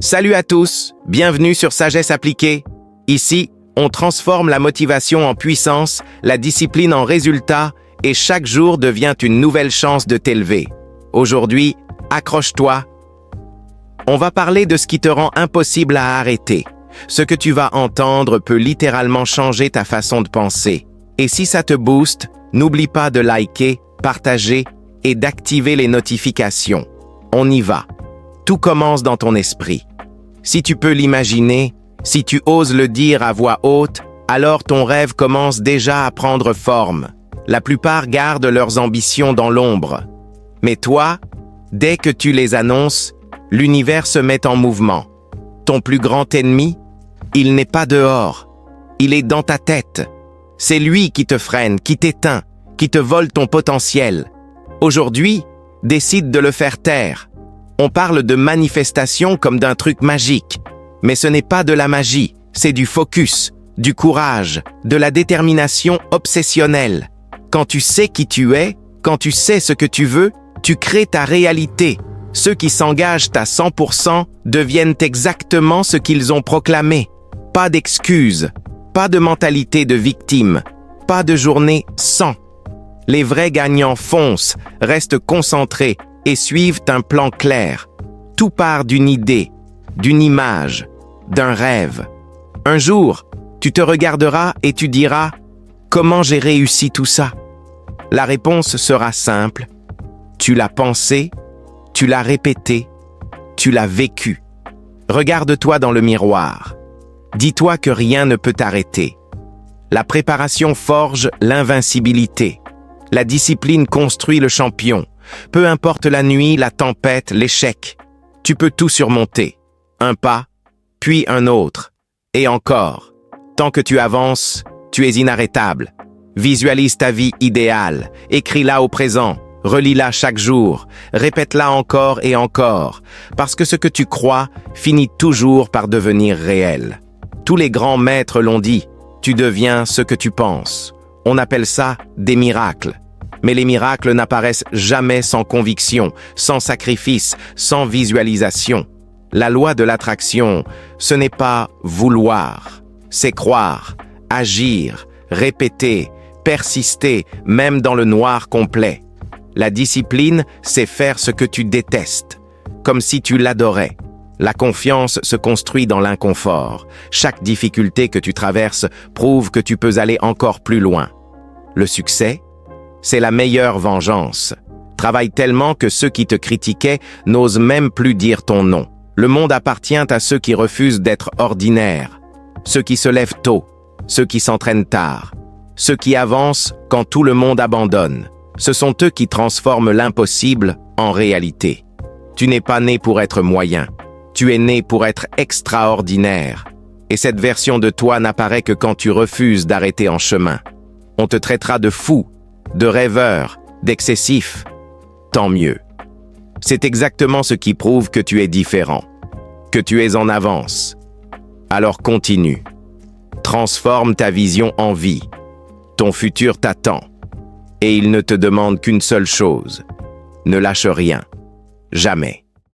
Salut à tous, bienvenue sur Sagesse appliquée. Ici, on transforme la motivation en puissance, la discipline en résultat, et chaque jour devient une nouvelle chance de t'élever. Aujourd'hui, accroche-toi. On va parler de ce qui te rend impossible à arrêter. Ce que tu vas entendre peut littéralement changer ta façon de penser. Et si ça te booste, n'oublie pas de liker, partager et d'activer les notifications. On y va. Tout commence dans ton esprit. Si tu peux l'imaginer, si tu oses le dire à voix haute, alors ton rêve commence déjà à prendre forme. La plupart gardent leurs ambitions dans l'ombre. Mais toi, dès que tu les annonces, l'univers se met en mouvement. Ton plus grand ennemi, il n'est pas dehors. Il est dans ta tête. C'est lui qui te freine, qui t'éteint, qui te vole ton potentiel. Aujourd'hui, décide de le faire taire. On parle de manifestation comme d'un truc magique. Mais ce n'est pas de la magie, c'est du focus, du courage, de la détermination obsessionnelle. Quand tu sais qui tu es, quand tu sais ce que tu veux, tu crées ta réalité. Ceux qui s'engagent à 100% deviennent exactement ce qu'ils ont proclamé. Pas d'excuses, pas de mentalité de victime, pas de journée sans. Les vrais gagnants foncent, restent concentrés et suivent un plan clair. Tout part d'une idée, d'une image, d'un rêve. Un jour, tu te regarderas et tu diras « Comment j'ai réussi tout ça ?» La réponse sera simple. Tu l'as pensé, tu l'as répété, tu l'as vécu. Regarde-toi dans le miroir. Dis-toi que rien ne peut t'arrêter. La préparation forge l'invincibilité. La discipline construit le champion. Peu importe la nuit, la tempête, l'échec. Tu peux tout surmonter. Un pas, puis un autre. Et encore. Tant que tu avances, tu es inarrêtable. Visualise ta vie idéale. Écris-la au présent. Relis-la chaque jour. Répète-la encore et encore. Parce que ce que tu crois finit toujours par devenir réel. Tous les grands maîtres l'ont dit. Tu deviens ce que tu penses. On appelle ça des miracles. Mais les miracles n'apparaissent jamais sans conviction, sans sacrifice, sans visualisation. La loi de l'attraction, ce n'est pas vouloir, c'est croire, agir, répéter, persister, même dans le noir complet. La discipline, c'est faire ce que tu détestes, comme si tu l'adorais. La confiance se construit dans l'inconfort. Chaque difficulté que tu traverses prouve que tu peux aller encore plus loin. Le succès, c'est la meilleure vengeance. Travaille tellement que ceux qui te critiquaient n'osent même plus dire ton nom. Le monde appartient à ceux qui refusent d'être ordinaires, ceux qui se lèvent tôt, ceux qui s'entraînent tard, ceux qui avancent quand tout le monde abandonne. Ce sont eux qui transforment l'impossible en réalité. Tu n'es pas né pour être moyen, tu es né pour être extraordinaire. Et cette version de toi n'apparaît que quand tu refuses d'arrêter en chemin. On te traitera de fou, de rêveur, d'excessif. Tant mieux. C'est exactement ce qui prouve que tu es différent, que tu es en avance. Alors continue. Transforme ta vision en vie. Ton futur t'attend. Et il ne te demande qu'une seule chose. Ne lâche rien. Jamais.